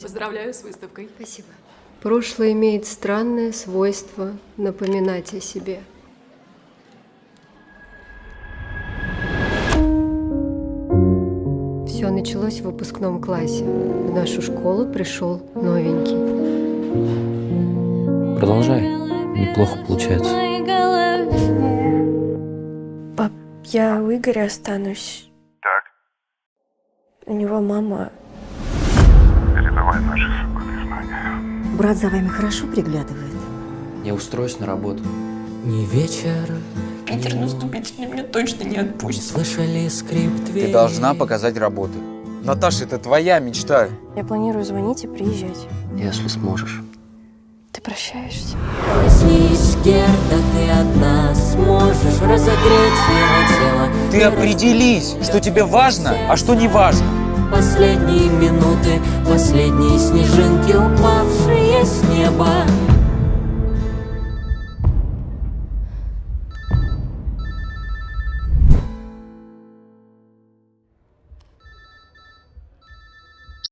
Поздравляю с выставкой. Спасибо. Прошлое имеет странное свойство напоминать о себе. Все началось в выпускном классе. В нашу школу пришел новенький. Продолжай. Неплохо получается. Пап, я у Игоря останусь. Так, У него мама. передавай наши соболезнования. Брат за вами хорошо приглядывает? Я устроюсь на работу. Не вечер, Питер наступительный меня точно не не отпустит. слышали скрип двери. Ты должна показать работу. Наташа, это твоя мечта. Я планирую звонить и приезжать. Если сможешь. Ты прощаешься? Проснись, Герда, ты одна сможешь разогреть его тело. Ты определись, что тебе важно, а что не важно. Последние минуты, последние снежинки, упавшие с неба.